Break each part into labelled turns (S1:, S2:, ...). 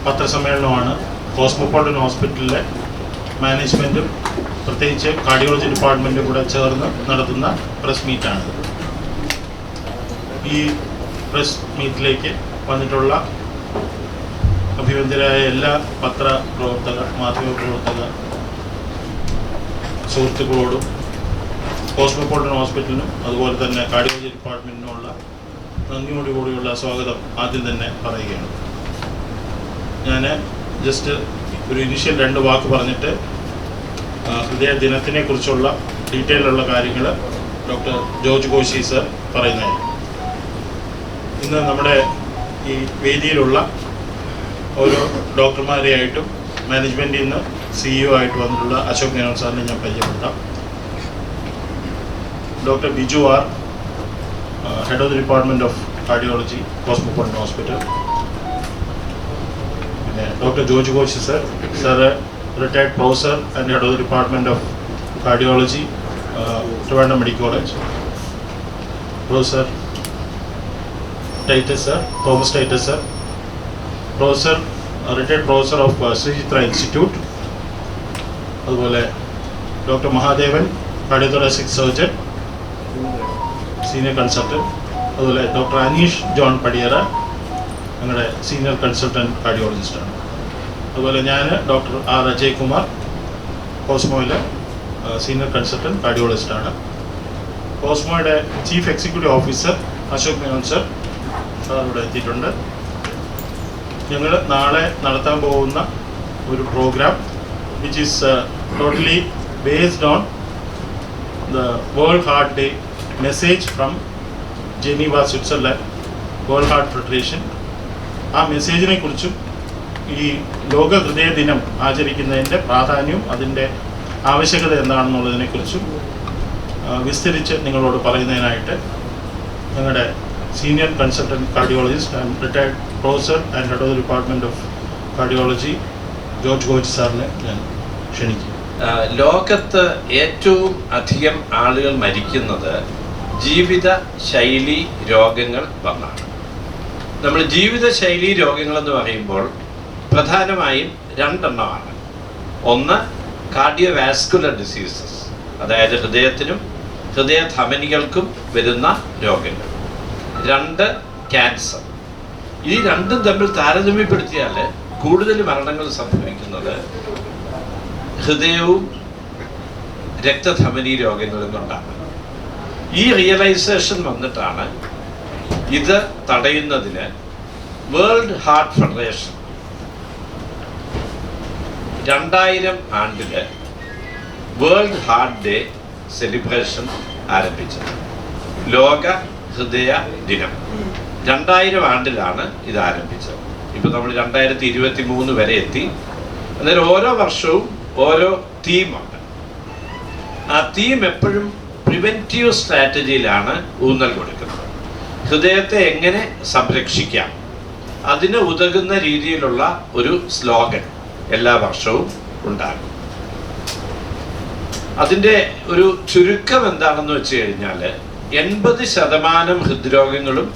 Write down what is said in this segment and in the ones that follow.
S1: പത്രസമ്മേളനമാണ് Cosmopolitan ഹോസ്പിറ്റലിലെ മാനേജ്മെൻറ്റും പ്രത്യേകിച്ച് cardiology ഡിപ്പാർട്ട്മെൻറ്റും കൂടെ ചേർന്ന് നടത്തുന്ന പ്രസ് മീറ്റാണ്. ഈ പ്രസ് മീറ്റിലേക്ക് വന്നിട്ടുള്ള അഭിവന്ദ്യരായ എല്ലാ പത്രപ്രവർത്തകർ, മാധ്യമപ്രവർത്തകർ സുഹൃത്തുക്കളോടും കോസ്മോപോളിറ്റൻ ഹോസ്പിറ്റലിനും അതുപോലെ തന്നെ കാർഡിയോളജി ഡിപ്പാർട്ട്മെൻറ്റിനുമുള്ള നന്ദിയോടുകൂടിയുള്ള സ്വാഗതം ആദ്യം തന്നെ പറയുകയാണ്. ഞാൻ ജസ്റ്റ് ഒരു ഇനീഷ്യൽ 2 വാക്ക് പറഞ്ഞിട്ട് ഹൃദയ ദിനത്തിനെ കുറിച്ചുള്ള ഡീറ്റെയിലുള്ള കാര്യങ്ങൾ ഡോക്ടർ ജോർജ് കോശി സർ പറയുന്നതായിരിക്കും. ഇന്ന് നമ്മുടെ ഈ വേദിയിലുള്ള ഓരോ ഡോക്ടർമാരെയായിട്ടും മാനേജ്മെൻറ്റിൽ നിന്ന് CEO ആയിട്ട് വന്നിട്ടുള്ള അശോക് മേനോൻ സാറിനെ ഞാൻ പരിചയപ്പെടുത്താം. Doctor Biju R, head of the department of cardiology, cosmopolitan hospital. പിന്നെ doctor George Koshy sir, retired professor and head of the department of cardiology, Trivandrum medical college. Professor Titus sir, Thomas Titus sir, professor, retired professor of Sreechitra institute. അതുപോലെ doctor Mahadevan, cardiothoracic surgeon, senior consultant. അതുപോലെ doctor Aneesh John Padiyara, ഞങ്ങളുടെ senior consultant കാർഡിയോളജിസ്റ്റാണ്. അതുപോലെ ഞാൻ doctor R Ajay Kumar, കോസ്മോയിലെ senior consultant കാർഡിയോളജിസ്റ്റാണ്. കോസ്മോയുടെ chief executive officer Ashok Menon sir ഇവിടെ എത്തിയിട്ടുണ്ട്. ഞങ്ങൾ നാളെ നടത്താൻ പോകുന്ന ഒരു programme which is totally based on the World Heart Day message from Geneva, Switzerland, World Heart Federation. ആ മെസ്സേജിനെ കുറിച്ചും ഈ ലോക ഹൃദയ ദിനം ആചരിക്കുന്നതിൻ്റെ പ്രാധാന്യവും അതിൻ്റെ ആവശ്യകത എന്താണെന്നുള്ളതിനെക്കുറിച്ചും വിസ്തരിച്ച് നിങ്ങളോട് പറയുന്നതിനായിട്ട് ഞങ്ങളുടെ senior consultant cardiologist and retired professor and head of the department of cardiology George coach സാറിനെ ഞാൻ ക്ഷണിക്കും.
S2: ലോകത്ത് ഏറ്റവും അധികം ആളുകൾ മരിക്കുന്നത് ജീവിത ശൈലി രോഗങ്ങൾ വന്നാണ്. നമ്മൾ ജീവിതശൈലി രോഗങ്ങളെന്ന് പറയുമ്പോൾ പ്രധാനമായും 2 എണ്ണമാണ്. ഒന്ന് കാർഡിയോവാസ്കുലർ ഡിസീസസ്, അതായത് ഹൃദയത്തിനും ഹൃദയധമനികൾക്കും വരുന്ന രോഗങ്ങൾ. 2 ക്യാൻസർ. ഈ 2ഉം തമ്മിൽ താരതമ്യപ്പെടുത്തിയാൽ കൂടുതൽ മരണങ്ങൾ സംഭവിക്കുന്നത് ഹൃദയവും രക്തധമനി രോഗങ്ങളിൽ കൊണ്ടാണ്. ഈ റിയലൈസേഷൻ വന്നിട്ടാണ് ഇത് തടയുന്നതിന് വേൾഡ് ഹാർട്ട് ഫെഡറേഷൻ 2000 ആണ്ടിൽ വേൾഡ് ഹാർട്ട് ഡേ സെലിബ്രേഷൻ ആരംഭിച്ചത്. ലോക ഹൃദയ ദിനം 2000 ആണ്ടിലാണ് ഇത് ആരംഭിച്ചത്. ഇപ്പോൾ നമ്മൾ 2023 വരെ എത്തി. അന്നേരം ഓരോ വർഷവും ഓരോ തീമുണ്ട്. ആ തീം എപ്പോഴും പ്രിവെൻറ്റീവ് സ്ട്രാറ്റജിയിലാണ് ഊന്നൽ കൊടുക്കുന്നത്. ഹൃദയത്തെ എങ്ങനെ സംരക്ഷിക്കാം, അതിന് ഉതകുന്ന രീതിയിലുള്ള ഒരു സ്ലോഗൻ എല്ലാ വർഷവും ഉണ്ടാകും. അതിൻ്റെ ഒരു ചുരുക്കം എന്താണെന്ന് വെച്ച് കഴിഞ്ഞാൽ 80% ഹൃദ്രോഗങ്ങളും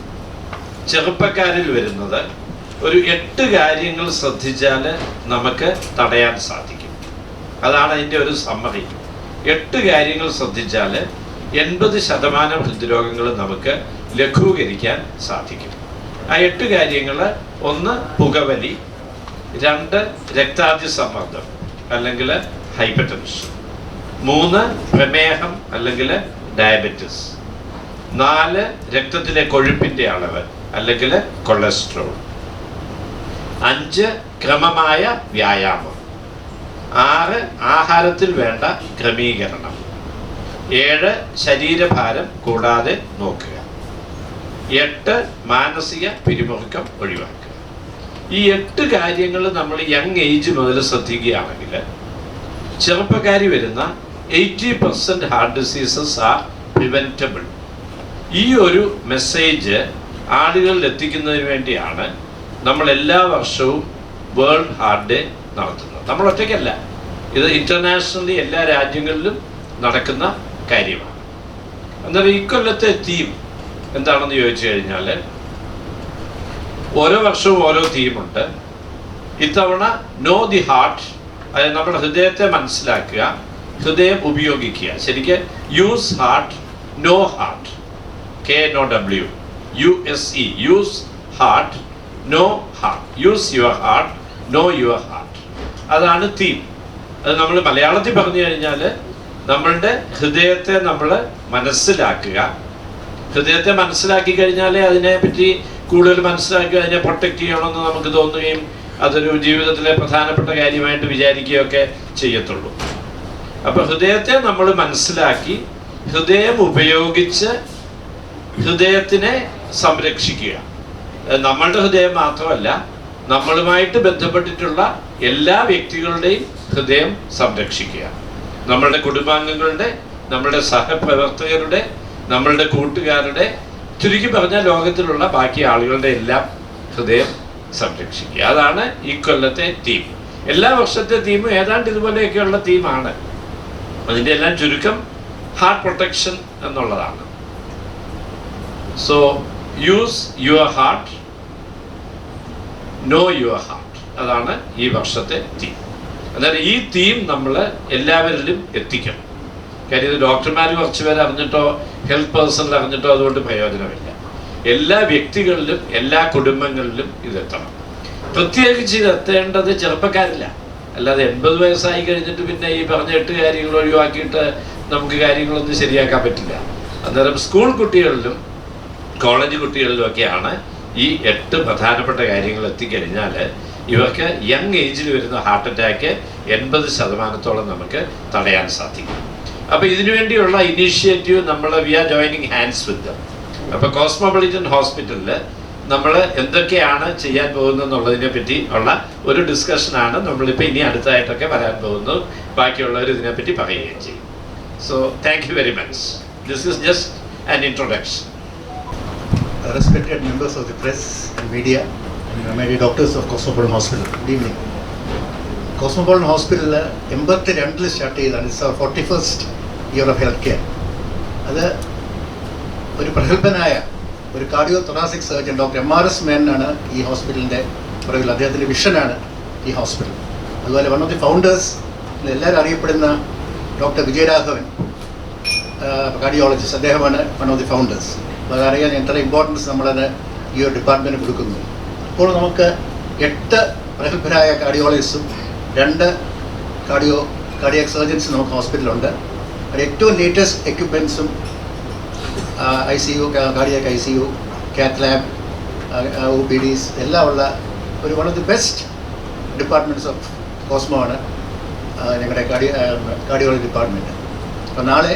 S2: ചെറുപ്പക്കാരിൽ വരുന്നത് ഒരു 8 കാര്യങ്ങൾ ശ്രദ്ധിച്ചാൽ നമുക്ക് തടയാൻ സാധിക്കും. അതാണ് അതിൻ്റെ ഒരു സമ്മറി. 8 കാര്യങ്ങൾ ശ്രദ്ധിച്ചാൽ 80% ഹൃദ്രോഗങ്ങൾ നമുക്ക് ലഘൂകരിക്കാൻ സാധിക്കും. ആ 8 കാര്യങ്ങൾ: 1 പുകവലി, 2 രക്താതിസമ്മർദ്ദം അല്ലെങ്കിൽ ഹൈപ്പർടെൻഷൻ, 3 പ്രമേഹം അല്ലെങ്കിൽ ഡയബറ്റിസ്, 4 രക്തത്തിലെ കൊഴുപ്പിൻ്റെ അളവ് അല്ലെങ്കിൽ കൊളസ്ട്രോൾ, 5 ക്രമമായ വ്യായാമം, 6 ആഹാരത്തിൽ വേണ്ട ക്രമീകരണം, 7 ശരീരഭാരം കൂടാതെ നോക്കുക, 8 മാനസിക പിരിമുറുക്കം ഒഴിവാക്കുക. ഈ 8 കാര്യങ്ങൾ നമ്മൾ യങ് ഏജ് മുതൽ ശ്രദ്ധിക്കുകയാണെങ്കിൽ ചെറുപ്പക്കാരി വരുന്ന 80% ഹാർട്ട് ഡിസീസസ് ആർ പ്രിവെൻറ്റബിൾ. ഈ ഒരു മെസ്സേജ് ആളുകളിൽ എത്തിക്കുന്നതിന് വേണ്ടിയാണ് നമ്മൾ എല്ലാ വർഷവും വേൾഡ് ഹാർട്ട് ഡേ നടത്തുന്നത്. നമ്മൾ ഒറ്റയ്ക്കല്ല, ഇത് ഇൻ്റർനാഷണലി എല്ലാ രാജ്യങ്ങളിലും നടക്കുന്ന കാര്യമാണ്. എന്നാൽ ഈ കൊല്ലത്തെ തീം എന്താണെന്ന് ചോദിച്ചു കഴിഞ്ഞാൽ ഓരോ വർഷവും ഓരോ തീമുണ്ട്. ഇത്തവണ നോ ദി ഹാർട്ട്, അതായത് നമ്മുടെ ഹൃദയത്തെ മനസ്സിലാക്കുക, ഹൃദയം ഉപയോഗിക്കുക. ശരിക്കും use heart, know heart, KNOW, USE, use heart, know heart, use your heart, know your heart. അതാണ് തീം. അത് നമ്മൾ മലയാളത്തിൽ പറഞ്ഞു കഴിഞ്ഞാൽ നമ്മളുടെ ഹൃദയത്തെ നമ്മൾ മനസ്സിലാക്കുക. ഹൃദയത്തെ മനസ്സിലാക്കി കഴിഞ്ഞാലേ അതിനെപ്പറ്റി കൂടുതൽ മനസ്സിലാക്കുക, അതിനെ പ്രൊട്ടക്റ്റ് ചെയ്യണമെന്ന് നമുക്ക് തോന്നുകയും അതൊരു ജീവിതത്തിലെ പ്രധാനപ്പെട്ട കാര്യമായിട്ട് വിചാരിക്കുകയൊക്കെ ചെയ്യത്തുള്ളൂ. അപ്പോൾ ഹൃദയത്തെ നമ്മൾ മനസ്സിലാക്കി ഹൃദയം ഉപയോഗിച്ച് ഹൃദയത്തിനെ സംരക്ഷിക്കുക. നമ്മളുടെ ഹൃദയം മാത്രമല്ല, നമ്മളുമായിട്ട് ബന്ധപ്പെട്ടിട്ടുള്ള എല്ലാ വ്യക്തികളുടെയും ഹൃദയം സംരക്ഷിക്കുക. നമ്മളുടെ കുടുംബാംഗങ്ങളുടെ, നമ്മളുടെ സഹപ്രവർത്തകരുടെ, നമ്മളുടെ കൂട്ടുകാരുടെ, ചുരുക്കി പറഞ്ഞാൽ ലോകത്തിലുള്ള ബാക്കി ആളുകളുടെ എല്ലാം ഹൃദയം സംരക്ഷിക്കുക. അതാണ് ഈ കൊല്ലത്തെ തീം. എല്ലാ വർഷത്തെ തീമും ഏതാണ്ട് ഇതുപോലെയൊക്കെയുള്ള തീമാണ്. അതിൻ്റെ എല്ലാം ചുരുക്കം ഹാർട്ട് പ്രൊട്ടക്ഷൻ എന്നുള്ളതാണ്. So use your heart, know your heart, അതാണ് ഈ വർഷത്തെ തീം. അതായത് ഈ തീം നമ്മൾ എല്ലാവരിലും എത്തിക്കണം. കാര്യം ഇത് ഡോക്ടർമാർ കുറച്ച് പേര് അറിഞ്ഞിട്ടോ ഹെൽത്ത് പേഴ്സണിൽ അറിഞ്ഞിട്ടോ അതുകൊണ്ട് പ്രയോജനമില്ല. എല്ലാ വ്യക്തികളിലും എല്ലാ കുടുംബങ്ങളിലും ഇതെത്തണം. പ്രത്യേകിച്ച് ഇതെത്തേണ്ടത് ചെറുപ്പക്കാരില്ല. അല്ലാതെ 80 വയസ്സായി കഴിഞ്ഞിട്ട് പിന്നെ ഈ പറഞ്ഞ 8 കാര്യങ്ങൾ ഒഴിവാക്കിയിട്ട് നമുക്ക് കാര്യങ്ങളൊന്നും ശരിയാക്കാൻ പറ്റില്ല. അന്നേരം സ്കൂൾ കുട്ടികളിലും കോളേജ് കുട്ടികളിലും ഒക്കെയാണ് ഈ 8 പ്രധാനപ്പെട്ട കാര്യങ്ങൾ എത്തിക്കഴിഞ്ഞാൽ ഇവർക്ക് യങ് ഏജിൽ വരുന്ന ഹാർട്ട് അറ്റാക്ക് 80% നമുക്ക് തടയാൻ സാധിക്കും. അപ്പോൾ ഇതിനു വേണ്ടിയുള്ള ഇനീഷ്യേറ്റീവ് നമ്മൾ we are joining hands with them. അപ്പോൾ കോസ്മോപൊളിറ്റൻ ഹോസ്പിറ്റലിൽ നമ്മൾ എന്തൊക്കെയാണ് ചെയ്യാൻ പോകുന്നതെന്നുള്ളതിനെ പറ്റി ഉള്ള ഒരു ഡിസ്കഷനാണ് നമ്മളിപ്പോൾ ഇനി അടുത്തായിട്ടൊക്കെ വരാൻ പോകുന്നത്. ബാക്കിയുള്ളവർ ഇതിനെപ്പറ്റി പറയുകയും ചെയ്യും. So thank you very much. This is just an introduction.
S3: Respected members of the press and media, and my dear doctors of Cosmopolitan Hospital, good evening. Cosmopolitan Hospital 82 start ചെയ്തതാണ്. It's our 41st year of health care. അത് ഒരു പ്രഗത്ഭനായ ഒരു cardio thoracic surgeon doctor MRS മേനനാണ് ഈ ഹോസ്പിറ്റലിൻ്റെ പുറകിൽ. അദ്ദേഹത്തിൻ്റെ വിഷനാണ് ഈ ഹോസ്പിറ്റൽ. അതുപോലെ വൺ ഓഫ് ദി ഫൗണ്ടേഴ്സ്, എല്ലാവരും അറിയപ്പെടുന്ന ഡോക്ടർ വിജയരാഘവൻ, കാർഡിയോളജിസ്റ്റ്, അദ്ദേഹമാണ് വൺ ഓഫ് ദി ഫൗണ്ടേഴ്സ്. അപ്പോൾ അതറിയാൻ എത്ര ഇമ്പോർട്ടൻസ് നമ്മളത് ഈ ഒരു ഡിപ്പാർട്ട്മെൻറ്റ് കൊടുക്കുന്നു. ഇപ്പോൾ നമുക്ക് 8 പ്രഗത്ഭരായ കാർഡിയോളജിസ്റ്റും 2 കാർഡിയാക് സർജൻസും നമുക്ക് ഹോസ്പിറ്റലുണ്ട്. അത് ഏറ്റവും ലേറ്റസ്റ്റ് എക്യുപ്മെൻറ്റ്സും ICU, cardiac ICU, cath lab, OPDs എല്ലാം ഉള്ള ഒരു one of the best departments of Cosmo ആണ് ഞങ്ങളുടെ കാർഡിയോളജി ഡിപ്പാർട്ട്മെൻറ്റ്. അപ്പോൾ നാളെ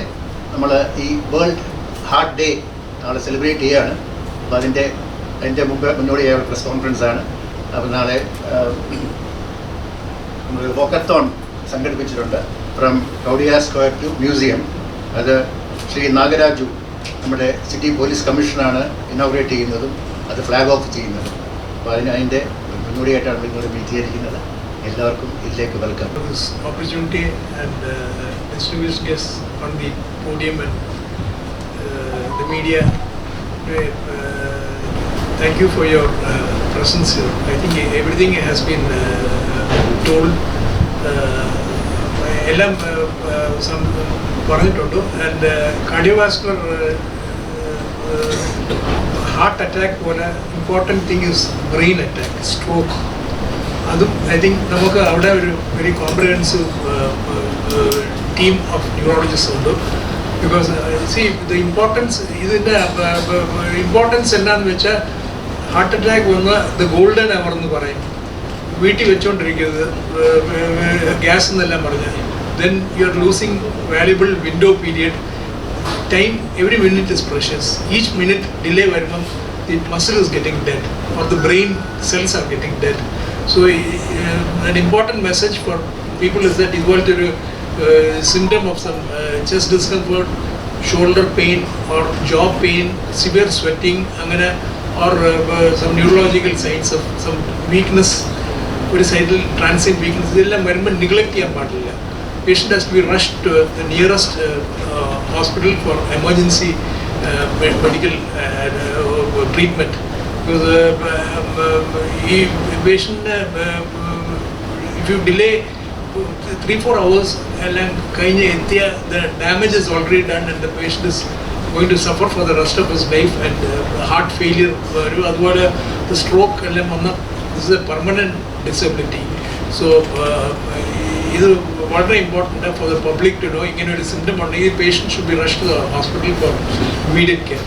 S3: നമ്മൾ ഈ വേൾഡ് ഹാർട്ട് ഡേ നാളെ സെലിബ്രേറ്റ് ചെയ്യുകയാണ്. അപ്പോൾ അതിൻ്റെ മുന്നോടിയായ പ്രസ് കോൺഫറൻസാണ്. അപ്പോൾ നാളെ നമ്മൾ വോക്കത്തോൺ സംഘടിപ്പിച്ചിട്ടുണ്ട്. From Kowdiar square to museum. അത് ശ്രീ നാഗരാജു, നമ്മുടെ സിറ്റി പോലീസ് കമ്മീഷണറാണ് ഇനോഗ്രേറ്റ് ചെയ്യുന്നതും അത് ഫ്ലാഗ് ഓഫ് ചെയ്യുന്നതും. അപ്പോൾ അതിൻ്റെ മുന്നോടിയായിട്ടാണ് നിങ്ങൾ മീറ്റ് ചെയ്തിരിക്കുന്നത്. എല്ലാവർക്കും ഇതിലേക്ക് welcome.
S4: Opportunity and distinguished guests on the podium and the media. Thank you for your presence here. I think everything has been told. എല്ലാം പറഞ്ഞിട്ടുണ്ട്. ആൻഡ് കാർഡിയോവാസ്കുലർ ഹാർട്ട് അറ്റാക്ക് പോലെ important thing is brain attack, stroke. അതും I think നമുക്ക് അവിടെ ഒരു very comprehensive team of neurologist ഉണ്ട്. Because C the importance, ഇതിൻ്റെ importance എന്താണെന്ന് വെച്ചാൽ ഹാർട്ട് അറ്റാക്ക് വന്ന ദ ഗോൾഡൻ അവർ എന്ന് പറയും. വീട്ടിൽ വെച്ചുകൊണ്ടിരിക്കരുത് ഗ്യാസ് എന്നെല്ലാം പറഞ്ഞാൽ. then you are losing valuable window period. Time, every minute is precious. Each minute delay varumam the muscle is getting dead or the brain cells are getting dead. So an important message for people is that equal to symptom of some chest discomfort, shoulder pain or jaw pain, severe sweating angana, or some neurological signs of some weakness, suicidal transient weakness, idella varumam neglect cheyan paadilla. Patient has to be rushed to the nearest hospital for emergency medical treatment. Because patient if you delay 3-4 hours, the damage is already done and the patient is going to suffer for the rest of his life, and heart failure, the stroke, this is a permanent disability. So it is very important for the public to know a symptom the patient should be rushed to the hospital for immediate care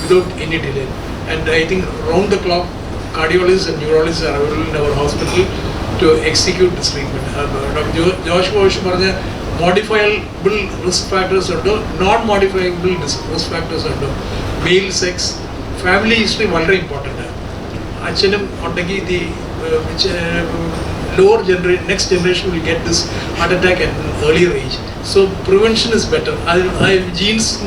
S4: without any delay. And I think round the clock cardiologists and neurologists are available in our hospital to execute this treatment. Dr. Josh modifiable risk factors are non-modifiable risk factors are male sex, family history very important. Lower generation, next generation will get this heart attack at an earlier age. So prevention is better. Genes,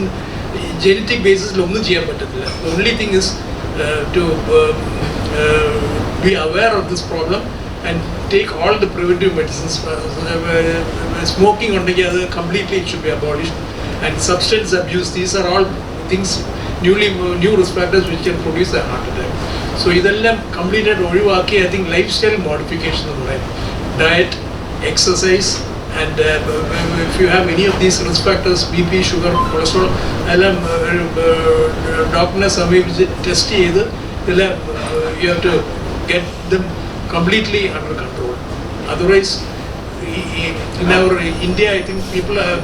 S4: genetic basis, the only thing is to be aware of this problem and take all the preventive medicines. Smoking completely it should be abolished, and substance abuse, these are all things, new risk factors which can produce a heart attack. So idellam completed I think lifestyle modification of life, diet, exercise, and if you have any of these risk factors, BP, sugar, cholesterol, doctors test you have to get them completely under control. Otherwise, in our India, I think people are,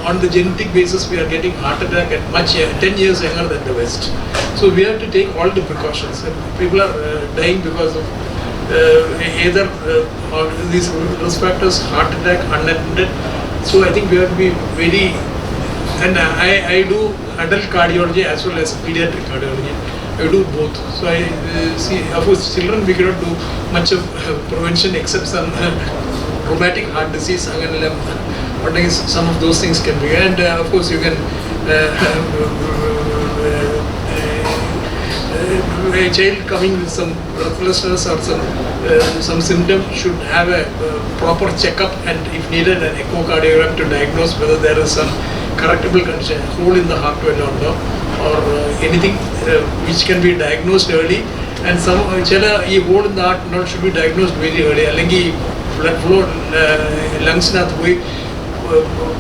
S4: on the genetic basis, we are getting heart attack at much 10 years younger than the West. So we have to take all the precautions. And people are dying because of either these risk factors, heart attack, unattended. So I think we have to be very, and I do adult cardiology as well as pediatric cardiology. I do both. So I see, of course, children we cannot do much of prevention except some rheumatic heart disease. Some of those things can be, and of course you can. A child coming with some breathlessness or some symptom should have a proper checkup, and if needed an echocardiogram to diagnose whether there is some correctable condition, hole in the heart or anything which can be diagnosed early. And some hole in the heart should be diagnosed very early. Blood flow, lungs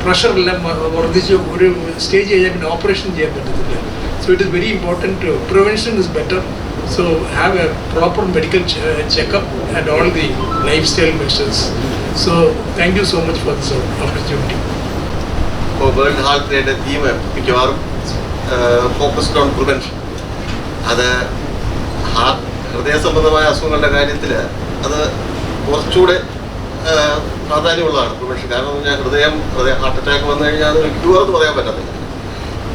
S4: pressure stage operation. So it is very important to, prevention is better. So have a proper medical checkup and all the lifestyle measures. So thank you so much for this opportunity.
S5: World Health Day theme focused on prevention. That heart, ഹൃദയ സംബന്ധമായ അസുഖങ്ങളുടെ കാര്യത്തിൽ അത് കുറച്ചുകൂടെ പ്രാധാന്യമുള്ളതാണ് prevention. കാരണം ഹൃദയ heart attack വന്നു കഴിഞ്ഞാൽ അത് ക്യൂർ എന്ന് പറയാൻ പറ്റത്തില്ല.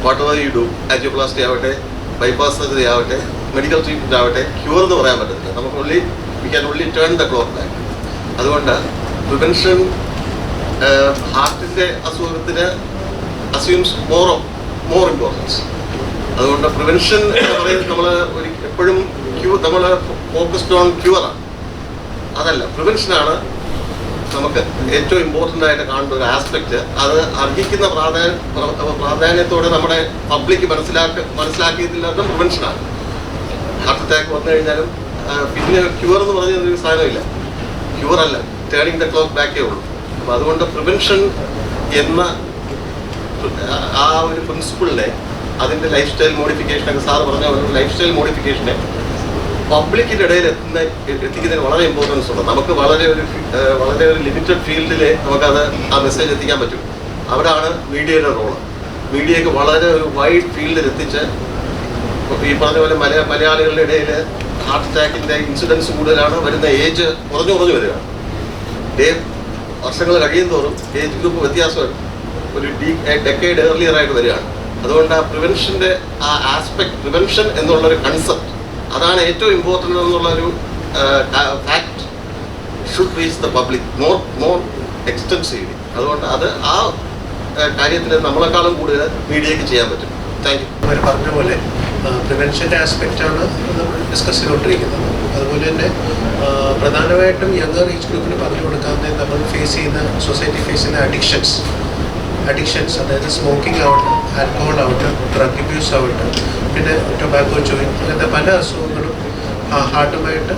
S5: What ever you do, angioplasty ആവട്ടെ, ബൈപ്പാസ് സർജറി ആവട്ടെ, മെഡിക്കൽ ട്രീറ്റ്മെൻറ്റ് ആവട്ടെ, ക്യൂർ എന്ന് പറയാൻ പറ്റത്തില്ല. നമുക്ക് we can only turn the clock back. അതുകൊണ്ട് പ്രിവെൻഷൻ ഹാർട്ടിൻ്റെ അസുഖത്തിന് അസ്യൂംസ് മോർ ഇമ്പോർട്ടൻസ്. അതുകൊണ്ട് പ്രിവെൻഷൻ എന്ന് പറയുന്നത് നമ്മൾ എപ്പോഴും നമ്മൾ ഫോക്കസ്ഡ് ഓൺ ക്യൂറാണ്. അതല്ല, പ്രിവെൻഷനാണ് നമുക്ക് ഏറ്റവും ഇമ്പോർട്ടൻ്റ് ആയിട്ട് കാണുന്ന ഒരു ആസ്പെക്റ്റ്. അത് അർഹിക്കുന്ന പ്രാധാന്യത്തോടെ നമ്മുടെ പബ്ലിക് മനസ്സിലാക്കിയതില്ലാത്ത പ്രിവെൻഷനാണ്. ഹാർട്ട് അറ്റാക്ക് വന്നു കഴിഞ്ഞാലും പിന്നെ ക്യൂർ എന്ന് പറഞ്ഞൊരു സാധനമില്ല. ക്യൂറല്ല, ടേണിങ് ദ ക്ലോക്ക് ബാക്കേ ഉള്ളൂ. അപ്പോൾ അതുകൊണ്ട് പ്രിവെൻഷൻ എന്ന ആ ഒരു പ്രിൻസിപ്പിളിനെ, അതിൻ്റെ ലൈഫ് സ്റ്റൈൽ മോഡിഫിക്കേഷനൊക്കെ സാറ് പറഞ്ഞ ലൈഫ് സ്റ്റൈൽ മോഡിഫിക്കേഷനെ പബ്ലിക്കിൻ്റെ ഇടയിൽ എത്തിക്കുന്നതിന് വളരെ ഇമ്പോർട്ടൻസ് ഉണ്ട്. നമുക്ക് വളരെ ഒരു ലിമിറ്റഡ് ഫീൽഡിൽ നമുക്കത് ആ മെസ്സേജ് എത്തിക്കാൻ പറ്റും. അവിടെയാണ് മീഡിയയുടെ റോള്. മീഡിയയ്ക്ക് വളരെ ഒരു വൈഡ് ഫീൽഡിൽ എത്തിച്ച് ഈ പറഞ്ഞ പോലെ മലയാളികളുടെ ഇടയിൽ ഹാർട്ട് അറ്റാക്കിൻ്റെ ഇൻസിഡൻസ് കൂടുതലാണ്, വരുന്ന ഏജ് കുറഞ്ഞു വരികയാണ്. വർഷങ്ങൾ കഴിയുന്തോറും ഏജ് ഗ്രൂപ്പ് വ്യത്യാസം ഒരു ഡെക്കേഡ് ഏർലിയർ ആയിട്ട് വരികയാണ്. അതുകൊണ്ട് ആ പ്രിവെൻഷൻ്റെ ആ ആസ്പെക്ട്, പ്രിവെൻഷൻ എന്നുള്ളൊരു കൺസെപ്റ്റ്, അതാണ് ഏറ്റവും ഇമ്പോർട്ടൻ്റ് എന്നുള്ളൊരു fact should reach the public more extensively. അതുകൊണ്ട് അത് ആ കാര്യത്തിൽ നമ്മളെക്കാളും കൂടുതൽ മീഡിയയ്ക്ക് ചെയ്യാൻ പറ്റും. Thank you.
S3: അവർ പറഞ്ഞ പോലെ പ്രിവെൻഷൻ്റെ ആസ്പെക്റ്റാണ് നമ്മൾ ഡിസ്കസ് ചെയ്തുകൊണ്ടിരിക്കുന്നത്. അതുപോലെ തന്നെ പ്രധാനമായിട്ടും യങ്ങർ ഏജ് ഗ്രൂപ്പിന് പറഞ്ഞു കൊടുക്കാവുന്ന നമ്മൾ സൊസൈറ്റി ഫേസ് ചെയ്യുന്ന അഡിക്ഷൻസ്, അതായത് സ്മോക്കിംഗ് ആവട്ടെ, ആൽക്കഹോൾ ആവട്ടെ, ഡ്രഗ് അബ്യൂസ് ആവട്ടെ, പിന്നെ ടൊബാക്കോ ചോയിങ്, അങ്ങനത്തെ പല അസുഖങ്ങളും ഹാർട്ടുമായിട്ട്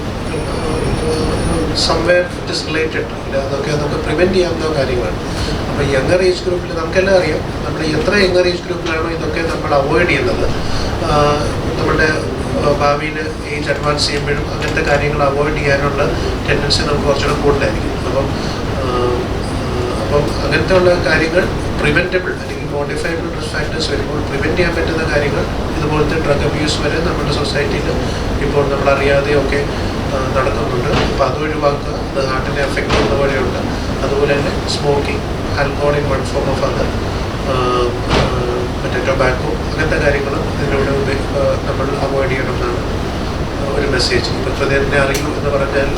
S6: സംവെയർ ഇറ്റ് ഇസ് റിലേറ്റഡ്. അതൊക്കെ നമുക്ക് പ്രിവെൻറ്റ് ചെയ്യാവുന്ന കാര്യങ്ങളാണ്. അപ്പോൾ യങ്ങർ ഏജ് ഗ്രൂപ്പിൽ നമുക്കെല്ലാം അറിയാം, നമ്മൾ എത്ര യങ്ങർ ഏജ് ഗ്രൂപ്പിലാണോ ഇതൊക്കെ നമ്മൾ അവോയ്ഡ് ചെയ്യുന്നത്, നമ്മുടെ ഭാവിയിൽ ഏജ് അഡ്വാൻസ് ചെയ്യുമ്പോഴും അങ്ങനത്തെ കാര്യങ്ങൾ അവോയ്ഡ് ചെയ്യാനുള്ള ടെൻഡൻസി നമുക്ക് കുറച്ചുകൂടെ കൂടുതലായിരിക്കും. അപ്പം അങ്ങനത്തെ ഉള്ള കാര്യങ്ങൾ പ്രിവെൻറ്റബിൾ അല്ലെങ്കിൽ മോഡിഫൈബിൾ റിസ്ക് ഫാക്ടേഴ്സ് വരുമ്പോൾ പ്രിവെൻറ്റ് ചെയ്യാൻ പറ്റുന്ന കാര്യങ്ങൾ, ഇതുപോലത്തെ ഡ്രഗ് അബ്യൂസ് വരെ നമ്മുടെ സൊസൈറ്റിയിൽ ഇപ്പോൾ നമ്മളറിയാതെയൊക്കെ നടക്കുന്നുണ്ട്. അപ്പോൾ അത് ഒഴിവാക്കുക, അത് ഹാർട്ടിനെ അഫക്റ്റ് ചെയ്യുന്ന വഴിയുണ്ട്. അതുപോലെ തന്നെ smoking, alcohol in one form of അത്, മറ്റേ ടൊബാക്കോ, അങ്ങനത്തെ കാര്യങ്ങളും ഇതിലൂടെ നമ്മൾ അവോയ്ഡ് ചെയ്യണം എന്നാണ് ഒരു മെസ്സേജ്. ഇപ്പോൾ ഹൃദയത്തിനെ അറിയൂ എന്ന് പറഞ്ഞാൽ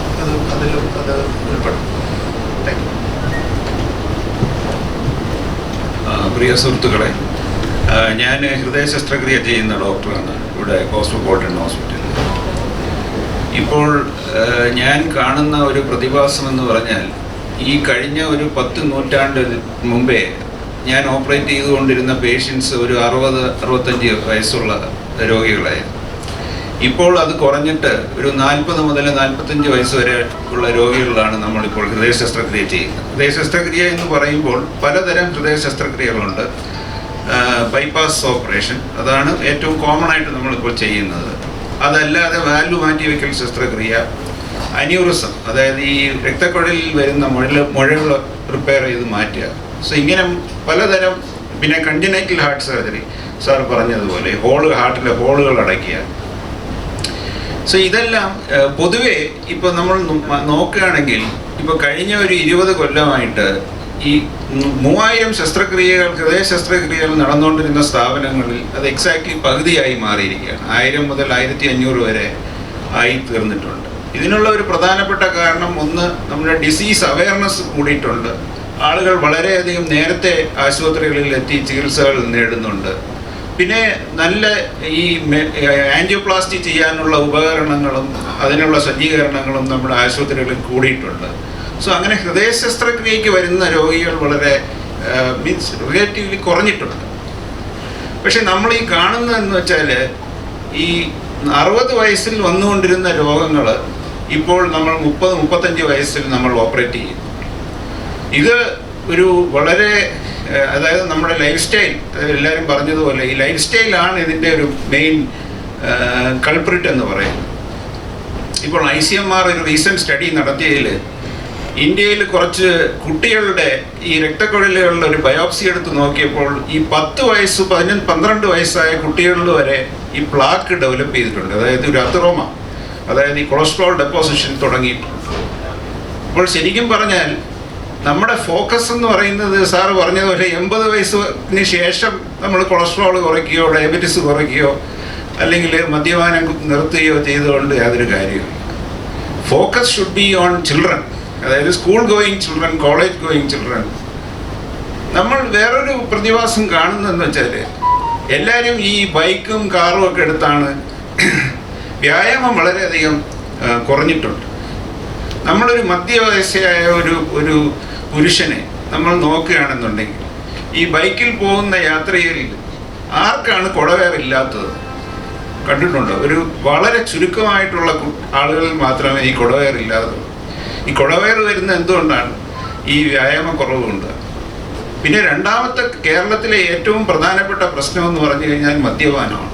S6: അതിലും അത് ഉൾപ്പെടും. Thank you.
S7: പ്രിയ സുഹൃത്തുക്കളെ, ഞാൻ ഹൃദയ ശസ്ത്രക്രിയ ചെയ്യുന്ന ഡോക്ടറാണ് ഇവിടെ കോസ്മോപോളിറ്റൻ ഹോസ്പിറ്റലിൽ. ഇപ്പോൾ ഞാൻ കാണുന്ന ഒരു പ്രതിഭാസം എന്ന് പറഞ്ഞാൽ, ഈ കഴിഞ്ഞ ഒരു 10 നൂറ്റാണ്ട് മുമ്പേ ഞാൻ ഓപ്പറേറ്റ് ചെയ്തുകൊണ്ടിരുന്ന പേഷ്യൻസ് ഒരു 60-65 വയസ്സുള്ള രോഗികളായിരുന്നു. ഇപ്പോൾ അത് കുറഞ്ഞിട്ട് ഒരു 40 മുതൽ 45 വയസ്സ് വരെ ഉള്ള രോഗികളാണ് നമ്മളിപ്പോൾ ഹൃദയ ശസ്ത്രക്രിയ ചെയ്യുന്നത്. ഹൃദയ ശസ്ത്രക്രിയ എന്ന് പറയുമ്പോൾ പലതരം ഹൃദയ ശസ്ത്രക്രിയകളുണ്ട്. ബൈപ്പാസ് ഓപ്പറേഷൻ, അതാണ് ഏറ്റവും കോമൺ ആയിട്ട് നമ്മളിപ്പോൾ ചെയ്യുന്നത്. അതല്ലാതെ വാൽവ് മാറ്റിവെക്കൽ ശസ്ത്രക്രിയ, അന്യൂറിസം, അതായത് ഈ രക്തക്കുഴലിൽ വരുന്ന മുഴകൾ റിപ്പയർ ചെയ്ത് മാറ്റുക. സോ ഇങ്ങനെ പലതരം, പിന്നെ കൺജനൈറ്റൽ ഹാർട്ട് സർജറി, സാർ പറഞ്ഞതുപോലെ ഹാർട്ടിലെ ഹോളുകൾ അടയ്ക്കുക. സോ ഇതെല്ലാം പൊതുവേ ഇപ്പോൾ നമ്മൾ നോക്കുകയാണെങ്കിൽ, ഇപ്പോൾ കഴിഞ്ഞ ഒരു 20 കൊല്ലമായിട്ട് ഈ 3000 ശസ്ത്രക്രിയകൾ, ഹൃദയ ശസ്ത്രക്രിയകൾ നടന്നുകൊണ്ടിരുന്ന സ്ഥാപനങ്ങളിൽ അത് എക്സാക്ട്ലി പകുതിയായി മാറിയിരിക്കുകയാണ്. 1000 മുതൽ 1500 വരെ ആയി തീർന്നിട്ടുണ്ട്. ഇതിനുള്ള ഒരു പ്രധാനപ്പെട്ട കാരണം, ഒന്ന്, നമ്മുടെ ഡിസീസ് അവയർനെസ് കൂടിയിട്ടുണ്ട്. ആളുകൾ വളരെയധികം നേരത്തെ ആശുപത്രികളിൽ എത്തി ചികിത്സകൾ നേടുന്നുണ്ട്. പിന്നെ നല്ല ഈ ആൻജിയോപ്ലാസ്റ്റി ചെയ്യാനുള്ള ഉപകരണങ്ങളും അതിനുള്ള സജ്ജീകരണങ്ങളും നമ്മുടെ ആശുപത്രികളിൽ കൂടിയിട്ടുണ്ട്. സോ അങ്ങനെ ഹൃദയ ശസ്ത്രക്രിയയ്ക്ക് വരുന്ന രോഗികൾ വളരെ റിലേറ്റീവ്ലി കുറഞ്ഞിട്ടുണ്ട്. പക്ഷെ നമ്മൾ ഈ കാണുന്നതെന്ന് വെച്ചാൽ, ഈ 60 വയസ്സിൽ വന്നുകൊണ്ടിരുന്ന രോഗങ്ങൾ ഇപ്പോൾ നമ്മൾ 30-35 വയസ്സിൽ നമ്മൾ ഓപ്പറേറ്റ് ചെയ്യും. ഇത് ഒരു വളരെ, അതായത് നമ്മുടെ ലൈഫ് സ്റ്റൈൽ, എല്ലാവരും പറഞ്ഞതുപോലെ ഈ ലൈഫ് സ്റ്റൈലാണ് ഇതിൻ്റെ ഒരു മെയിൻ കൾപ്രിറ്റ് എന്ന് പറയുന്നത്. ഇപ്പോൾ ICMR ഒരു റീസെൻറ്റ് സ്റ്റഡി നടത്തിയതിൽ ഇന്ത്യയിൽ കുറച്ച് കുട്ടികളുടെ ഈ രക്തക്കുഴലുകളുടെ ഒരു ബയോപ്സി എടുത്ത് നോക്കിയപ്പോൾ ഈ 10 വയസ്സ് 12 വയസ്സായ കുട്ടികളിൽ വരെ ഈ പ്ലാക്ക് ഡെവലപ്പ് ചെയ്തിട്ടുണ്ട്. അതായത് ഒരു അത്രോമ, അതായത് ഈ കൊളസ്ട്രോൾ ഡെപ്പോസിഷൻ തുടങ്ങിയിട്ടുണ്ട്. അപ്പോൾ ശരിക്കും പറഞ്ഞാൽ നമ്മുടെ ഫോക്കസ് എന്ന് പറയുന്നത്, സാറ് പറഞ്ഞതുപോലെ 80 വയസ്സിന് ശേഷം നമ്മൾ കൊളസ്ട്രോൾ കുറയ്ക്കുകയോ ഡയബറ്റീസ് കുറയ്ക്കുകയോ അല്ലെങ്കിൽ മദ്യപാനം നിർത്തുകയോ ചെയ്തുകൊണ്ട് യാതൊരു കാര്യമില്ല. Focus should be on children, അതായത് school going children, college going children. നമ്മൾ വേറൊരു പ്രതിഭാസം കാണുന്നതെന്ന് വെച്ചാൽ, എല്ലാവരും ഈ ബൈക്കും കാറും ഒക്കെ എടുത്താണ് വ്യായാമം വളരെയധികം കുറഞ്ഞിട്ടുണ്ട്. നമ്മളൊരു മധ്യവയസ്സയായ ഒരു പുരുഷനെ നമ്മൾ നോക്കുകയാണെന്നുണ്ടെങ്കിൽ, ഈ ബൈക്കിൽ പോകുന്ന യാത്രയിൽ ആർക്കാണ് കുടവേറില്ലാത്തത്? കണ്ടിട്ടുണ്ടോ? ഒരു വളരെ ചുരുക്കമായിട്ടുള്ള ആളുകളിൽ മാത്രമേ ഈ കുടവേറില്ലാതുള്ളൂ. ഈ കുടവേർ വരുന്ന എന്തുകൊണ്ടാണ്? ഈ വ്യായാമക്കുറവ് കൊണ്ട്. പിന്നെ രണ്ടാമത്തെ കേരളത്തിലെ ഏറ്റവും പ്രധാനപ്പെട്ട പ്രശ്നം എന്ന് പറഞ്ഞു കഴിഞ്ഞാൽ മദ്യപാനമാണ്.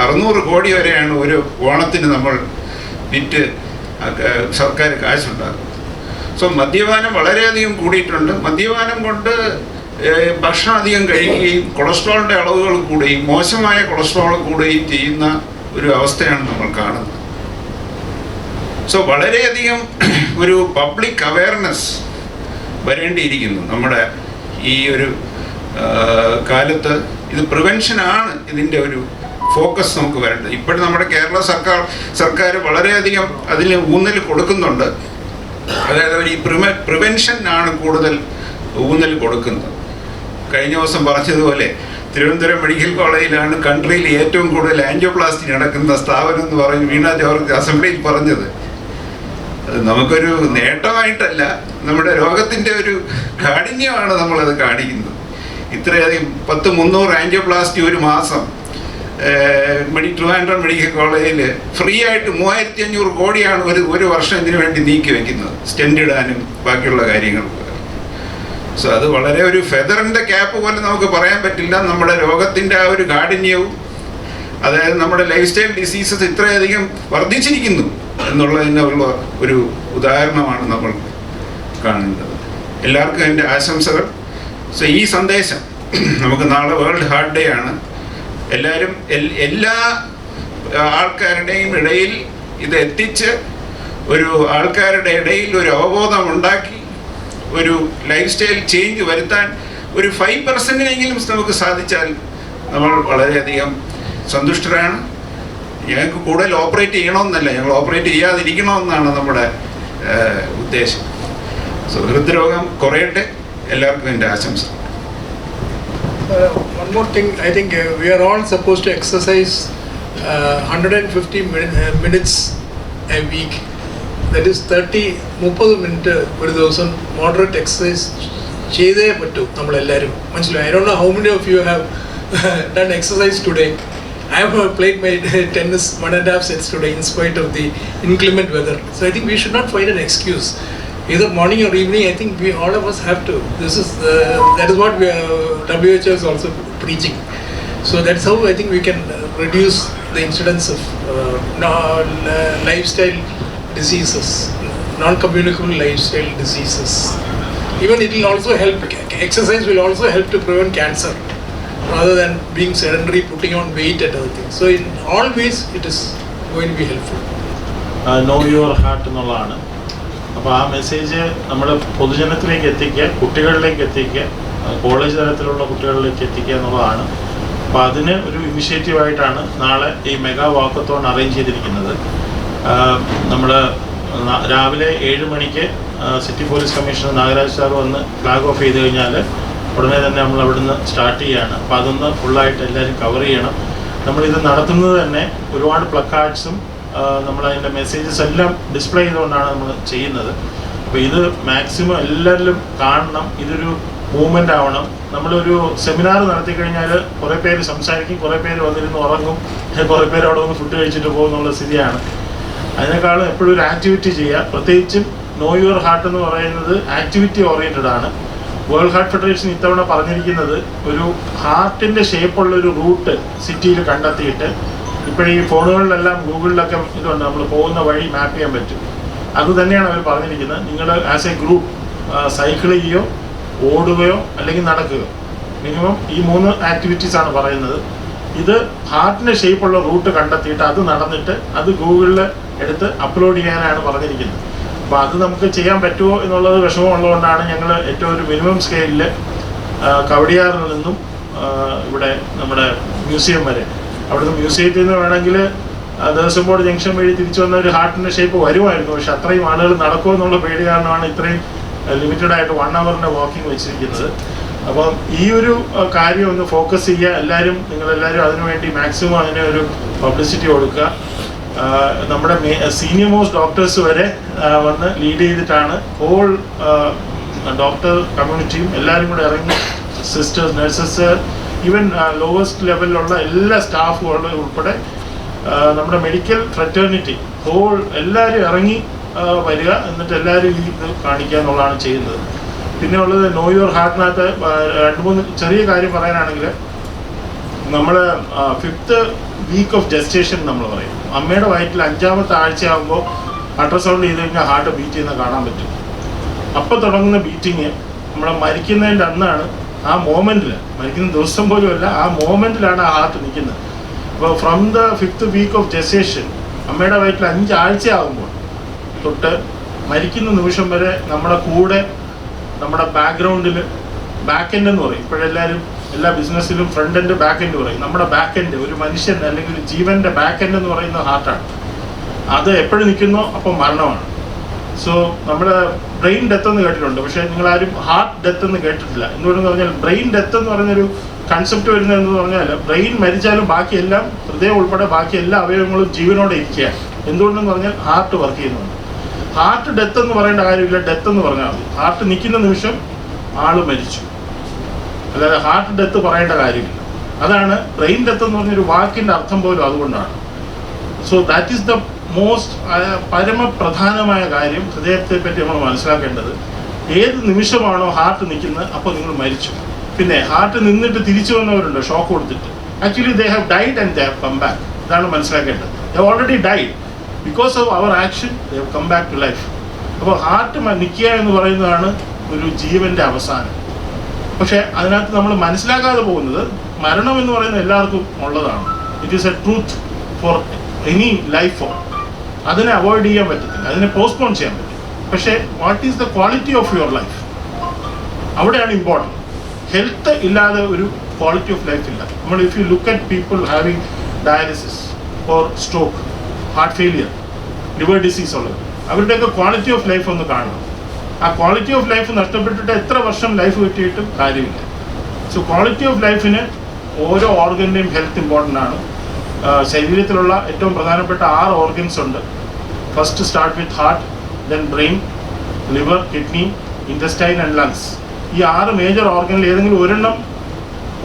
S7: 600 കോടി വരെയാണ് ഒരു ഓണത്തിന് നമ്മൾ വിറ്റ് സർക്കാർ കാശുണ്ടാകും. സോ മദ്യപാനം വളരെയധികം കൂടിയിട്ടുണ്ട്. മദ്യപാനം കൊണ്ട് ഭക്ഷണം അധികം കഴിക്കുകയും കൊളസ്ട്രോളിൻ്റെ അളവുകൾ കൂടുകയും മോശമായ കൊളസ്ട്രോൾ കൂടുകയും ചെയ്യുന്ന ഒരു അവസ്ഥയാണ് നമ്മൾ കാണുന്നത്. സോ വളരെയധികം ഒരു പബ്ലിക് അവയർനെസ് വരേണ്ടിയിരിക്കുന്നു നമ്മുടെ ഈ ഒരു കാലത്ത്. ഇത് പ്രിവെൻഷനാണ് ഇതിൻ്റെ ഒരു ഫോക്കസ് നമുക്ക് വരേണ്ടത്. ഇപ്പോഴും നമ്മുടെ കേരള സർക്കാർ വളരെയധികം അതിന് ഊന്നൽ കൊടുക്കുന്നുണ്ട്. അതായത് ഈ പ്രിവെൻഷനാണ് കൂടുതൽ ഊന്നൽ കൊടുക്കുന്നത്. കഴിഞ്ഞ ദിവസം പറഞ്ഞതുപോലെ തിരുവനന്തപുരം മെഡിക്കൽ കോളേജിലാണ് കൺട്രിയിൽ ഏറ്റവും കൂടുതൽ ആൻജിയോപ്ലാസ്റ്റി നടക്കുന്ന സ്ഥാപനം എന്ന് പറഞ്ഞ് വീണ ജോർജ് അസംബ്ലിയിൽ പറഞ്ഞത്. അത് നമുക്കൊരു നേട്ടമായിട്ടല്ല, നമ്മുടെ രോഗത്തിൻ്റെ ഒരു കാഠിന്യമാണ് നമ്മളത് കാണിക്കുന്നത്. ഇത്രയധികം 100-300 ആൻജിയോപ്ലാസ്റ്റി ഒരു മാസം, ട്രിവാൻഡ്രം മെഡിക്കൽ കോളേജിൽ ഫ്രീ ആയിട്ട് 3500 കോടിയാണ് ഒരു വർഷം ഇതിനു വേണ്ടി നീക്കി വെക്കുന്നത്, സ്റ്റെൻഡ് ഇടാനും ബാക്കിയുള്ള കാര്യങ്ങൾക്ക്. സോ അത് വളരെ ഒരു ഫെദറിൻ്റെ ക്യാപ്പ് പോലെ നമുക്ക് പറയാൻ പറ്റില്ല. നമ്മുടെ രോഗത്തിൻ്റെ ആ ഒരു കാഠിന്യവും, അതായത് നമ്മുടെ ലൈഫ് സ്റ്റൈൽ ഡിസീസസ് ഇത്രയധികം വർദ്ധിച്ചിരിക്കുന്നു എന്നുള്ളതിനുള്ള ഒരു ഉദാഹരണമാണ് നമ്മൾ കാണേണ്ടത്. എല്ലാവർക്കും എൻ്റെ ആശംസകൾ. സോ ഈ സന്ദേശം നമുക്ക് നാളെ വേൾഡ് ഹാർട്ട് ഡേ ആണ്. എല്ലാവരും എല്ലാ ആൾക്കാരുടെയും ഇടയിൽ ഇത് എത്തിച്ച് ഒരു ആൾക്കാരുടെ ഇടയിൽ ഒരു അവബോധം ഉണ്ടാക്കി ഒരു ലൈഫ് സ്റ്റൈൽ ചേഞ്ച് വരുത്താൻ ഒരു 5%-എങ്കിലും നമുക്ക് സാധിച്ചാൽ നമ്മൾ വളരെയധികം സന്തുഷ്ടരാണ്. ഞങ്ങൾക്ക് കൂടുതൽ ഓപ്പറേറ്റ് ചെയ്യണമെന്നല്ല, ഞങ്ങൾ ഓപ്പറേറ്റ് ചെയ്യാതിരിക്കണമെന്നാണ് നമ്മുടെ ഉദ്ദേശം. സോ ഹൃദ്രോഗം കുറയട്ടെ. എല്ലാവർക്കും എൻ്റെ ആശംസ.
S4: One more thing, I think we are all supposed to exercise 150 minutes a week. That is 30 minutes ഒരു ദിവസം moderate exercise ചെയ്തേ പറ്റൂ നമ്മളെല്ലാവരും. മനസ്സിലായി? I don't know how many of you have done exercise today. I have played my tennis 1.5 sets today in spite of the inclement weather. So I think we should not find an excuse. Either morning or evening, I think all of us have to. That is what WHO is also preaching. So that's how I think we can reduce the incidence of lifestyle diseases, non-communicable lifestyle diseases. Even it will also help. Exercise will also help to prevent cancer, rather than being sedentary, putting on weight and other things. So in all ways, it is going to be helpful.
S1: Know your heart എന്നുള്ളതാണ്. അപ്പോൾ ആ message നമ്മൾ പൊതുജനത്തിലേക്ക് എത്തിക്കുക, കുട്ടികളിലേക്ക് എത്തിക്കുക, college തലത്തിലുള്ള കുട്ടികളിലേക്ക് എത്തിക്കുക എന്നുള്ളതാണ്. അപ്പോൾ അതിന് ഒരു ഇനിഷ്യേറ്റീവായിട്ടാണ് നാളെ ഈ മെഗാ വാക്കത്തോൺ അറേഞ്ച് ചെയ്തിരിക്കുന്നത്. നമ്മൾ രാവിലെ 7 മണിക്ക് city police commissioner Nagaraj sir വന്ന് ഫ്ലാഗ് ഓഫ് ചെയ്ത് കഴിഞ്ഞാൽ ഉടനെ തന്നെ നമ്മൾ അവിടുന്ന് സ്റ്റാർട്ട് ചെയ്യുകയാണ്. അപ്പോൾ അതൊന്ന് ഫുള്ളായിട്ട് എല്ലാവരും കവർ ചെയ്യണം. നമ്മളിത് നടത്തുന്നത് തന്നെ ഒരുപാട് പ്ലക്കാർഡ്സും നമ്മളതിൻ്റെ മെസ്സേജസ് എല്ലാം ഡിസ്പ്ലേ ചെയ്തുകൊണ്ടാണ് നമ്മൾ ചെയ്യുന്നത്. അപ്പോൾ ഇത് മാക്സിമം എല്ലാവരിലും കാണണം. ഇതൊരു മൂവ്മെൻ്റ് ആവണം. നമ്മളൊരു സെമിനാർ നടത്തി കഴിഞ്ഞാൽ കുറേ പേര് സംസാരിക്കും, കുറേ പേര് വന്നിരുന്ന് ഉറങ്ങും, കുറേ പേര് അവിടെ വന്ന് ഫുഡ് കഴിച്ചിട്ട് പോകുന്നുള്ള സ്ഥിതിയാണ്. അതിനേക്കാളും എപ്പോഴും ഒരു ആക്ടിവിറ്റി ചെയ്യുക. പ്രത്യേകിച്ചും നോ യുവർ ഹാർട്ട് എന്ന് പറയുന്നത് ആക്ടിവിറ്റി ഓറിയൻറ്റഡ് ആണ്. വേൾഡ് ഹാർട്ട് ഫെഡറേഷൻ ഇത്തവണ പറഞ്ഞിരിക്കുന്നത് ഒരു ഹാർട്ടിൻ്റെ ഷേപ്പുള്ളൊരു റൂട്ട് സിറ്റിയിൽ കണ്ടെത്തിയിട്ട്, ഇപ്പോൾ ഈ ഫോണുകളിലെല്ലാം ഗൂഗിളിലൊക്കെ ഇതുണ്ട്, നമ്മൾ പോകുന്ന വഴി മാപ്പ് ചെയ്യാൻ പറ്റും. അത് തന്നെയാണ് അവർ പറഞ്ഞിരിക്കുന്നത്. നിങ്ങൾ ആസ് എ ഗ്രൂപ്പ് സൈക്കിൾ ചെയ്യുകയോ ഓടുകയോ അല്ലെങ്കിൽ നടക്കുകയോ, മിനിമം ഈ 3 ആക്ടിവിറ്റീസാണ് പറയുന്നത്. ഇത് ഹാർട്ടിൻ്റെ ഷേപ്പുള്ള റൂട്ട് കണ്ടെത്തിയിട്ട് അത് നടന്നിട്ട് അത് ഗൂഗിളിൽ എടുത്ത് അപ്ലോഡ് ചെയ്യാനാണ് പറഞ്ഞിരിക്കുന്നത്. അപ്പോൾ അത് നമുക്ക് ചെയ്യാൻ പറ്റുമോ എന്നുള്ളത് വിഷമമുള്ളതുകൊണ്ടാണ് ഞങ്ങൾ ഏറ്റവും ഒരു മിനിമം സ്കെയിലിൽ കവടിയാറിൽ നിന്നും ഇവിടെ നമ്മുടെ മ്യൂസിയം വരെ, അവിടുന്ന് മ്യൂസിയത്തിൽ നിന്ന് വേണമെങ്കിൽ ദേവസ്വം ബോർഡ് ജംഗ്ഷൻ വഴി തിരിച്ചു വന്ന ഒരു ഹാർട്ടിൻ്റെ ഷേപ്പ് വരുമായിരുന്നു. പക്ഷെ അത്രയും ആളുകൾ നടക്കുമോ എന്നുള്ള പേടി കാരണമാണ് ഇത്രയും ലിമിറ്റഡായിട്ട് 1 ഹവറിൻ്റെ വാക്കിംഗ് വെച്ചിരിക്കുന്നത്. അപ്പം ഈ ഒരു കാര്യം ഒന്ന് ഫോക്കസ് ചെയ്യുക. എല്ലാവരും നിങ്ങളെല്ലാവരും അതിനുവേണ്ടി മാക്സിമം അതിനെ ഒരു പബ്ലിസിറ്റി കൊടുക്കുക. നമ്മുടെ സീനിയർ മോസ്റ്റ് ഡോക്ടേഴ്സ് വരെ വന്ന് ലീഡ് ചെയ്തിട്ടാണ് ഹോൾ ഡോക്ടർ കമ്മ്യൂണിറ്റിയും എല്ലാവരും കൂടെ ഇറങ്ങി, സിസ്റ്റേഴ്സ്, നഴ്സസ്, ഈവൻ ലോവസ്റ്റ് ലെവലിലുള്ള എല്ലാ സ്റ്റാഫുകളും ഉൾപ്പെടെ നമ്മുടെ മെഡിക്കൽ ഫ്രറ്റേണിറ്റി ഹോൾ എല്ലാവരും ഇറങ്ങി വരിക. എന്നിട്ട് എല്ലാവരും ഈ ഇത് കാണിക്കുക എന്നുള്ളതാണ് ചെയ്യുന്നത്. പിന്നെ ഉള്ളത് നോ യുവർ ഹാർട്ടിനകത്ത് 2-3 ചെറിയ കാര്യം പറയാനാണെങ്കിൽ, നമ്മൾ 5th വീക്ക് ഓഫ് ജസ്റ്റേഷൻ നമ്മൾ പറയും. അമ്മയുടെ വയറ്റിൽ 5ാമത്തെ ആഴ്ചയാകുമ്പോൾ അൾട്രാസൗണ്ട് ചെയ്ത് കഴിഞ്ഞാൽ ഹാർട്ട് ബീറ്റ് ചെയ്യുന്നത് കാണാൻ പറ്റും. അപ്പോൾ തുടങ്ങുന്ന ബീറ്റിങ് നമ്മളെ മരിക്കുന്നതിൻ്റെ അന്നാണ്. ആ മോമെൻറ്റിൽ, മരിക്കുന്ന ദിവസം പോലും അല്ല, ആ മോമെൻറ്റിലാണ് ആ ഹാർട്ട് നിൽക്കുന്നത്. അപ്പോൾ from the 5th week of gestation, അമ്മയുടെ വയറ്റിൽ 5 ആഴ്ചയാകുമ്പോൾ തൊട്ട് മരിക്കുന്ന നിമിഷം വരെ നമ്മുടെ കൂടെ, നമ്മുടെ ബാക്ക്ഗ്രൗണ്ടിൽ ബാക്ക് എൻഡ് എന്ന് പറയും. ഇപ്പോഴെല്ലാവരും എല്ലാ ബിസിനസ്സിലും ഫ്രണ്ട് എൻഡ് ബാക്ക് എൻഡ് പറയും. നമ്മുടെ ബാക്ക് എൻഡ്, ഒരു മനുഷ്യൻ അല്ലെങ്കിൽ ഒരു ജീവൻ്റെ ബാക്ക് എൻഡ് എന്ന് പറയുന്ന ഹാർട്ടാണ്. അത് എപ്പോഴും നിൽക്കുന്നോ അപ്പം മരണമാണ്. സോ നമ്മുടെ ബ്രെയിൻ ഡെത്ത് എന്ന് കേട്ടിട്ടുണ്ട്, പക്ഷേ നിങ്ങളാരും ഹാർട്ട് ഡെത്ത് എന്ന് കേട്ടിട്ടില്ല. എന്തുകൊണ്ടെന്ന് പറഞ്ഞാൽ ബ്രെയിൻ ഡെത്ത് എന്ന് പറഞ്ഞൊരു കൺസെപ്റ്റ് വരുന്നതെന്ന് പറഞ്ഞാൽ ബ്രെയിൻ മരിച്ചാലും ബാക്കിയെല്ലാം, ഹൃദയം ഉൾപ്പെടെ ബാക്കി എല്ലാ അവയവങ്ങളും ജീവനോടെ ഇരിക്കുകയാണ്. എന്തുകൊണ്ടെന്ന് പറഞ്ഞാൽ ഹാർട്ട് വർക്ക് ചെയ്യുന്നുണ്ട്. ഹാർട്ട് ഡെത്ത് എന്ന് പറയേണ്ട കാര്യമില്ല, ഡെത്ത് എന്ന് പറഞ്ഞാൽ മതി. ഹാർട്ട് നിൽക്കുന്ന നിമിഷം ആൾ മരിച്ചു, അല്ലാതെ ഹാർട്ട് ഡെത്ത് പറയേണ്ട കാര്യമില്ല. അതാണ് ബ്രെയിൻ ഡെത്ത് എന്ന് പറഞ്ഞൊരു വാക്കിൻ്റെ അർത്ഥം പോലും അതുകൊണ്ടാണ്. So that is the most പരമപ്രധാനമായ കാര്യം. ഹൃദയത്തെ പറ്റി നമ്മൾ മനസ്സിലാക്കേണ്ടത്, ഏത് നിമിഷമാണോ ഹാർട്ട് നിൽക്കുന്നത് അപ്പോൾ നിങ്ങൾ മരിച്ചു. പിന്നെ ഹാർട്ട് നിന്നിട്ട് തിരിച്ചു വന്നവരുണ്ട് ഷോക്ക് കൊടുത്തിട്ട്. Actually they have died and they have come back. ഇതാണ് മനസ്സിലാക്കേണ്ടത്. They already died. Because of our action they have come back to life. അപ്പോൾ ഹാർട്ട് നിൽക്കുക എന്ന് പറയുന്നതാണ് ഒരു ജീവൻ്റെ അവസാനം. പക്ഷേ അതിനകത്ത് നമ്മൾ മനസ്സിലാക്കാതെ പോകുന്നത്, മരണം എന്ന് പറയുന്നത് എല്ലാവർക്കും ഉള്ളതാണ്. It is A truth for any life form. അതിനെ അവോയ്ഡ് ചെയ്യാൻ പറ്റത്തില്ല, അതിനെ പോസ്റ്റ്പോൺ ചെയ്യാൻ പറ്റും. പക്ഷേ what is the quality of your life, അവിടെയാണ് ഇമ്പോർട്ടൻറ്റ്. ഹെൽത്ത് ഇല്ലാതെ ഒരു ക്വാളിറ്റി ഓഫ് ലൈഫ് ഇല്ല. നമ്മൾ if you look at people having dialysis or stroke, heart failure, liver disease ഉള്ളത്, അവരുടെയൊക്കെ ക്വാളിറ്റി ഓഫ് ലൈഫ് ഒന്ന് കാണണം. ആ ക്വാളിറ്റി ഓഫ് ലൈഫ് നഷ്ടപ്പെട്ടിട്ട് എത്ര വർഷം ലൈഫ് കിട്ടിയിട്ടും കാര്യമില്ല. സോ ക്വാളിറ്റി ഓഫ് ലൈഫിന് ഓരോ ഓർഗൻ്റെയും ഹെൽത്ത് ഇമ്പോർട്ടൻ്റ് ആണ്. ശരീരത്തിലുള്ള ഏറ്റവും പ്രധാനപ്പെട്ട 6 ഓർഗൻസ് ഉണ്ട്. First start with heart, then brain, liver, kidney, intestine and lungs. ഈ 6 മേജർ ഓർഗനിൽ ഏതെങ്കിലും ഒരെണ്ണം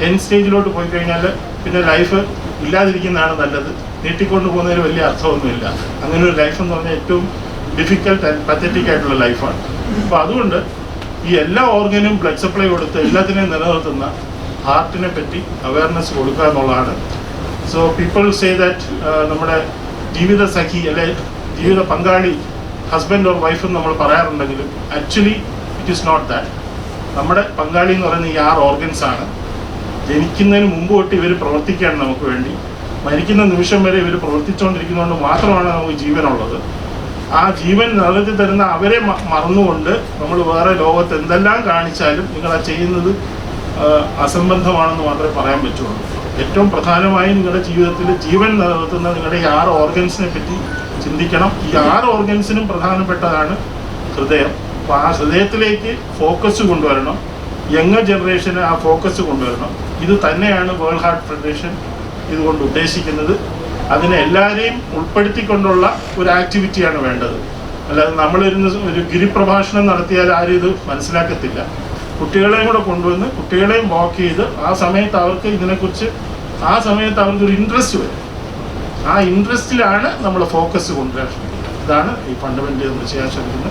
S1: എൻഡ് സ്റ്റേജിലോട്ട് പോയി കഴിഞ്ഞാൽ പിന്നെ ലൈഫ് ഇല്ലാതിരിക്കുന്നതാണ് നല്ലത്. നീട്ടിക്കൊണ്ട് പോകുന്നതിന് വലിയ അർത്ഥമൊന്നുമില്ല. അങ്ങനെ ഒരു ലൈഫ് എന്ന് പറഞ്ഞാൽ ഏറ്റവും ഡിഫിക്കൽട്ട് ആൻഡ് പത്തറ്റിക് ആയിട്ടുള്ള ലൈഫാണ്. അപ്പോൾ അതുകൊണ്ട് ഈ എല്ലാ ഓർഗനും ബ്ലഡ് സപ്ലൈ കൊടുത്ത് എല്ലാത്തിനെയും നിലനിർത്തുന്ന ഹാർട്ടിനെ പറ്റി അവയർനെസ് കൊടുക്കുക എന്നുള്ളതാണ്. സോ പീപ്പിൾ സേ ദാറ്റ് നമ്മുടെ ജീവിത സഖി അല്ലെ ജീവിത പങ്കാളി, ഹസ്ബൻഡ് ഓർ വൈഫ് എന്ന് നമ്മൾ പറയാറുണ്ടെങ്കിലും actually it is not that. നമ്മുടെ പങ്കാളി എന്ന് പറയുന്ന ഈ 6 ഓർഗൻസ് ആണ്. ജനിക്കുന്നതിന് മുമ്പ് തൊട്ട് ഇവർ പ്രവർത്തിക്കുകയാണ് നമുക്ക് വേണ്ടി. മരിക്കുന്ന നിമിഷം വരെ ഇവർ പ്രവർത്തിച്ചുകൊണ്ടിരിക്കുന്നതുകൊണ്ട് മാത്രമാണ് നമുക്ക് ജീവനുള്ളത്. ആ ജീവൻ നിലനിർത്തി തരുന്ന അവരെ മറന്നുകൊണ്ട് നമ്മൾ വേറെ ലോകത്ത് എന്തെല്ലാം കാണിച്ചാലും നിങ്ങൾ ആ ചെയ്യുന്നത് അസംബന്ധമാണെന്ന് മാത്രമേ പറയാൻ പറ്റുള്ളൂ. ഏറ്റവും പ്രധാനമായി നിങ്ങളുടെ ജീവിതത്തിൽ ജീവൻ നിലനിർത്തുന്ന നിങ്ങളുടെ ഈ 6 ഓർഗൻസിനെ പറ്റി ചിന്തിക്കണം. ഈ 6 ഓർഗൻസിനും പ്രധാനപ്പെട്ടതാണ് ഹൃദയം. അപ്പോൾ ആ ഹൃദയത്തിലേക്ക് ഫോക്കസ് കൊണ്ടുവരണം. യങ്ങർ ജനറേഷന് ആ ഫോക്കസ് കൊണ്ടുവരണം. ഇത് തന്നെയാണ് വേൾഡ് ഹാർട്ട് ഫെഡറേഷൻ ഇതുകൊണ്ട് ഉദ്ദേശിക്കുന്നത്. അതിനെ എല്ലാവരെയും ഉൾപ്പെടുത്തിക്കൊണ്ടുള്ള ഒരു ആക്ടിവിറ്റിയാണ് വേണ്ടത്. അല്ലാതെ നമ്മളിരുന്ന് ഒരു ഗിരിപ്രഭാഷണം നടത്തിയാൽ ആരും ഇത് മനസ്സിലാക്കത്തില്ല. കുട്ടികളെയും കൂടെ കൊണ്ടുവന്ന് കുട്ടികളെയും വാക്ക് ചെയ്ത് ആ സമയത്ത് അവർക്ക് ഇതിനെക്കുറിച്ച് അവർക്കൊരു ഇൻട്രസ്റ്റ് വരും. ആ ഇൻട്രസ്റ്റിലാണ് നമ്മൾ ഫോക്കസ് കൊണ്ടുവരാൻ ശ്രമിക്കുന്നത്. ഇതാണ് ഈ ഫണ്ടമെൻ്റൽ നമ്മൾ ചെയ്യാൻ ശ്രമിക്കുന്നത്.